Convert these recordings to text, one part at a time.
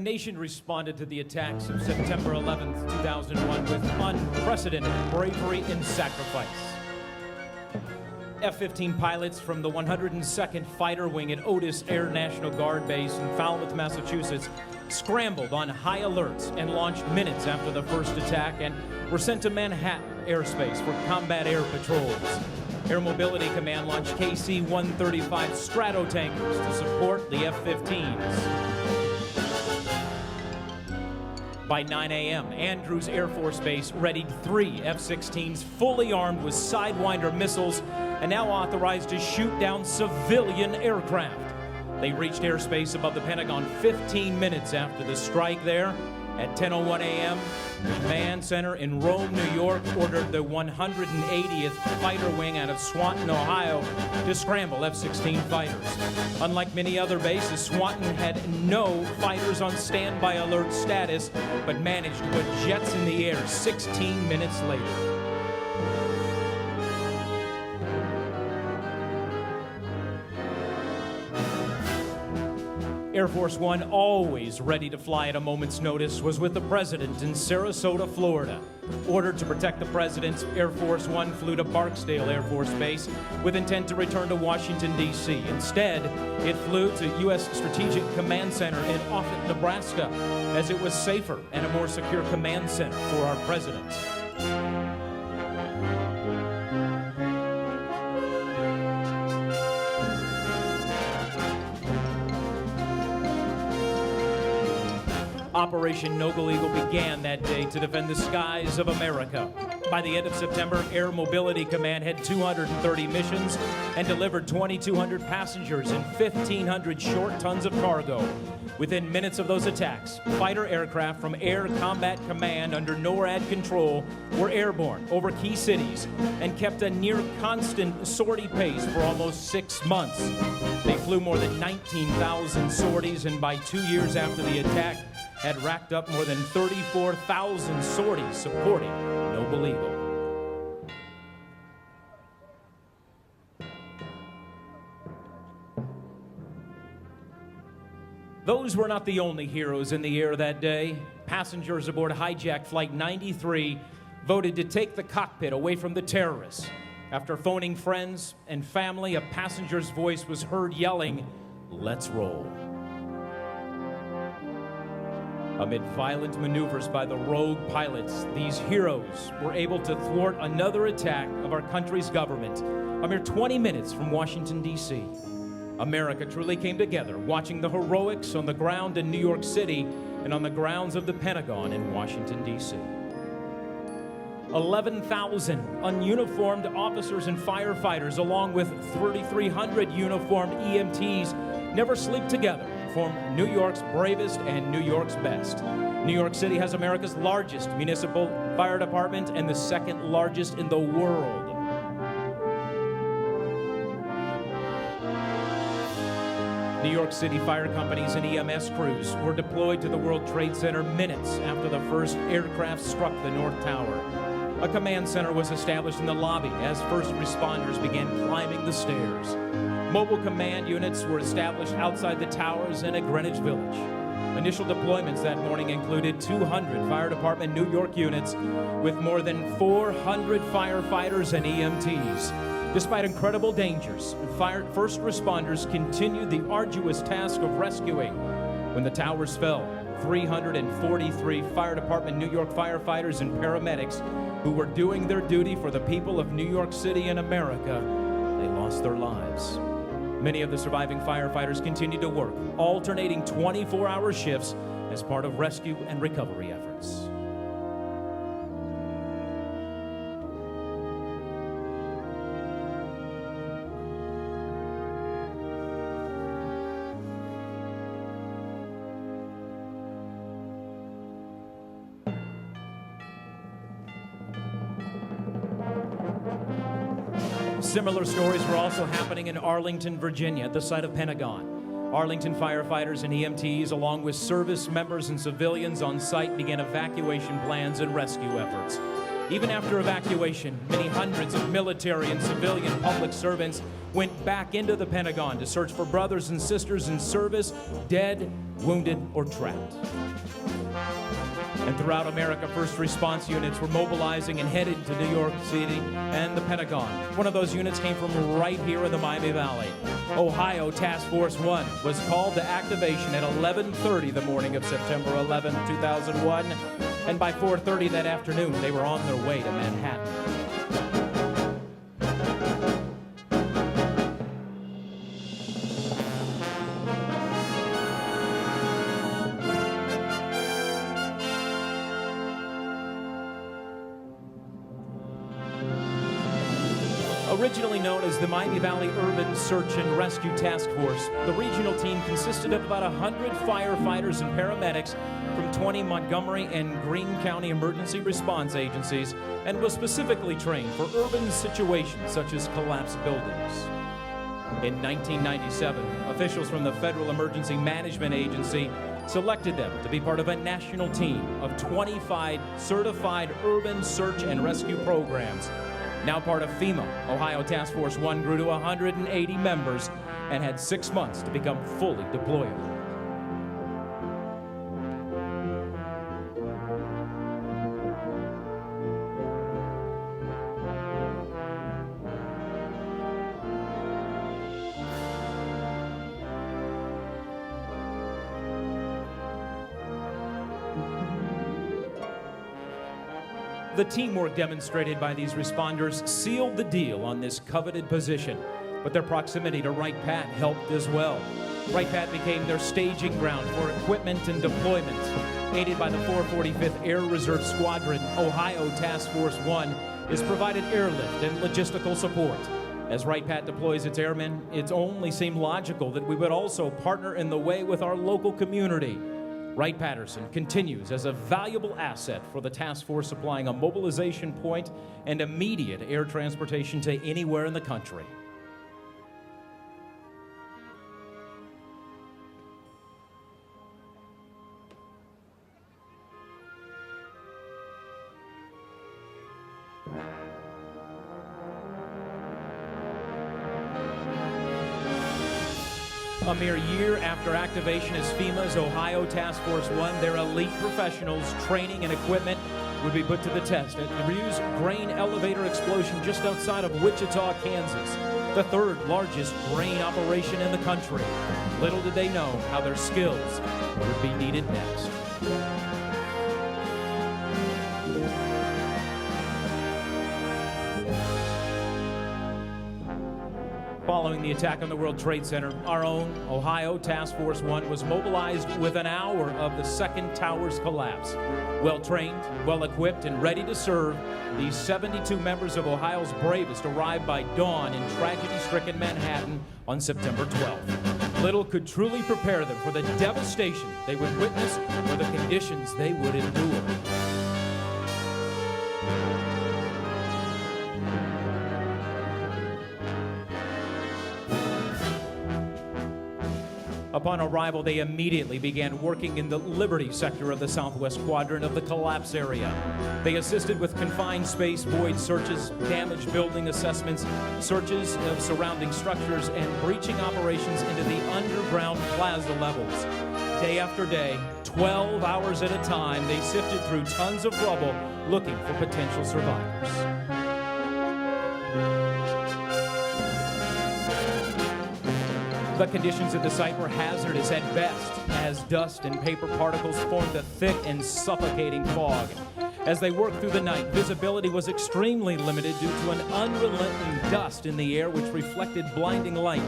nation responded to the attacks of September 11th, 2001 with unprecedented bravery and sacrifice. F-15 pilots from the 102nd Fighter Wing at Otis Air National Guard Base in Falmouth, Massachusetts, scrambled on high alert and launched minutes after the first attack and were sent to Manhattan airspace for combat air patrols. Air Mobility Command launched KC-135 Stratotankers to support the F-15s. By 9 a.m., Andrews Air Force Base readied 3 F-16s fully armed with Sidewinder missiles and now authorized to shoot down civilian aircraft. They reached airspace above the Pentagon 15 minutes after the strike there. At 10:01 a.m., the command center in Rome, New York, ordered the 180th Fighter Wing out of Swanton, Ohio, to scramble F-16 fighters. Unlike many other bases, Swanton had no fighters on standby alert status, but managed to put jets in the air 16 minutes later. Air Force One, always ready to fly at a moment's notice, was with the president in Sarasota, Florida. Ordered to protect the president, Air Force One flew to Barksdale Air Force Base with intent to return to Washington, D.C. Instead, it flew to U.S. Strategic Command Center in Offutt, Nebraska, as it was safer and a more secure command center for our president. Operation Noble Eagle began that day to defend the skies of America. By the end of September, Air Mobility Command had 230 missions and delivered 2,200 passengers and 1,500 short tons of cargo. Within minutes of those attacks, fighter aircraft from Air Combat Command under NORAD control were airborne over key cities and kept a near constant sortie pace for almost 6 months. They flew more than 19,000 sorties, and by 2 years after the attack, had racked up more than 34,000 sorties supporting Noble Eagle. Those were not the only heroes in the air that day. Passengers aboard hijacked Flight 93 voted to take the cockpit away from the terrorists. After phoning friends and family, a passenger's voice was heard yelling, "Let's roll." Amid violent maneuvers by the rogue pilots, these heroes were able to thwart another attack of our country's government a mere 20 minutes from Washington, D.C. America truly came together, watching the heroics on the ground in New York City and on the grounds of the Pentagon in Washington, D.C. 11,000 ununiformed officers and firefighters, along with 3,300 uniformed EMTs, never sleep together, form New York's bravest and New York's best. New York City has America's largest municipal fire department and the second largest in the world. New York City fire companies and EMS crews were deployed to the World Trade Center minutes after the first aircraft struck the North Tower. A command center was established in the lobby as first responders began climbing the stairs. Mobile command units were established outside the towers and at Greenwich Village. Initial deployments that morning included 200 Fire Department New York units with more than 400 firefighters and EMTs. Despite incredible dangers, first responders continued the arduous task of rescuing. When the towers fell, 343 Fire Department New York firefighters and paramedics who were doing their duty for the people of New York City and America, they lost their lives. Many of the surviving firefighters continued to work, alternating 24-hour shifts as part of rescue and recovery efforts. Similar stories were also happening in Arlington, Virginia, at the site of Pentagon. Arlington firefighters and EMTs, along with service members and civilians on site, began evacuation plans and rescue efforts. Even after evacuation, many hundreds of military and civilian public servants went back into the Pentagon to search for brothers and sisters in service, dead, wounded, or trapped. And throughout America, first response units were mobilizing and headed to New York City and the Pentagon. One of those units came from right here in the Miami Valley. Ohio Task Force 1 was called to activation at 11:30 the morning of September 11, 2001. And by 4:30 that afternoon, they were on their way to Manhattan. Originally known as the Miami Valley Urban Search and Rescue Task Force, the regional team consisted of about 100 firefighters and paramedics from 20 Montgomery and Greene County emergency response agencies and was specifically trained for urban situations such as collapsed buildings. In 1997, officials from the Federal Emergency Management Agency selected them to be part of a national team of 25 certified urban search and rescue programs. Now part of FEMA, Ohio Task Force 1 grew to 180 members and had 6 months to become fully deployable. The teamwork demonstrated by these responders sealed the deal on this coveted position, but their proximity to Wright Pat helped as well. Wright Pat became their staging ground for equipment and deployment. Aided by the 445th Air Reserve Squadron, Ohio Task Force 1 is provided airlift and logistical support. As Wright Pat deploys its airmen, it only seemed logical that we would also partner in the way with our local community. Wright-Patterson continues as a valuable asset for the task force, supplying a mobilization point and immediate air transportation to anywhere in the country. A mere year after activation as FEMA's Ohio Task Force 1, their elite professionals, training, and equipment would be put to the test at LaRue's grain elevator explosion just outside of Wichita, Kansas, the third largest grain operation in the country. Little did they know how their skills would be needed next. Following the attack on the World Trade Center, our own Ohio Task Force 1 was mobilized within an hour of the second tower's collapse. Well-trained, well-equipped, and ready to serve, these 72 members of Ohio's bravest arrived by dawn in tragedy-stricken Manhattan on September 12th. Little could truly prepare them for the devastation they would witness or the conditions they would endure. Upon arrival, they immediately began working in the Liberty sector of the southwest quadrant of the collapse area. They assisted with confined space void searches, damaged building assessments, searches of surrounding structures, and breaching operations into the underground plaza levels. Day after day, 12 hours at a time, they sifted through tons of rubble looking for potential survivors. The conditions at the site were hazardous at best, as dust and paper particles formed a thick and suffocating fog. As they worked through the night, visibility was extremely limited due to an unrelenting dust in the air which reflected blinding light.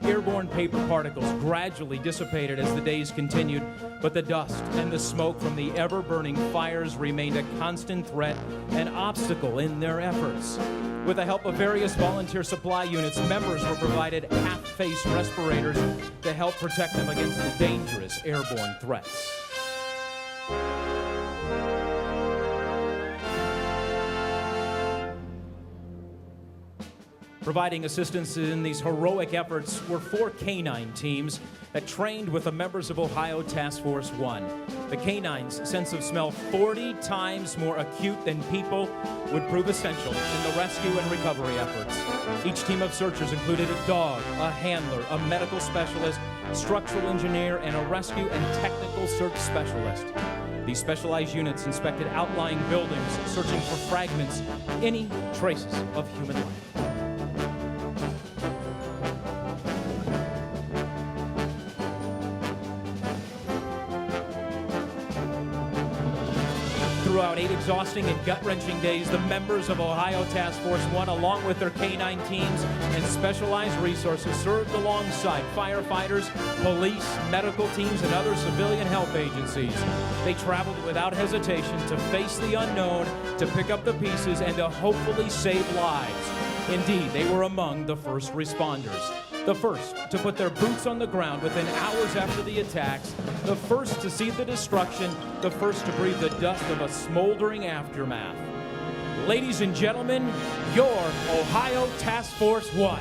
Airborne paper particles gradually dissipated as the days continued, but the dust and the smoke from the ever-burning fires remained a constant threat and obstacle in their efforts. With the help of various volunteer supply units, members were provided half-face respirators to help protect them against the dangerous airborne threats. Providing assistance in these heroic efforts were 4 canine teams that trained with the members of Ohio Task Force 1. The canines' sense of smell 40 times more acute than people would prove essential in the rescue and recovery efforts. Each team of searchers included a dog, a handler, a medical specialist, structural engineer, and a rescue and technical search specialist. These specialized units inspected outlying buildings, searching for fragments, any traces of human life. Throughout 8 exhausting and gut-wrenching days, the members of Ohio Task Force 1, along with their canine teams and specialized resources, served alongside firefighters, police, medical teams, and other civilian help agencies. They traveled without hesitation to face the unknown, to pick up the pieces, and to hopefully save lives. Indeed, they were among the first responders. The first to put their boots on the ground within hours after the attacks, the first to see the destruction, the first to breathe the dust of a smoldering aftermath. Ladies and gentlemen, your Ohio Task Force 1.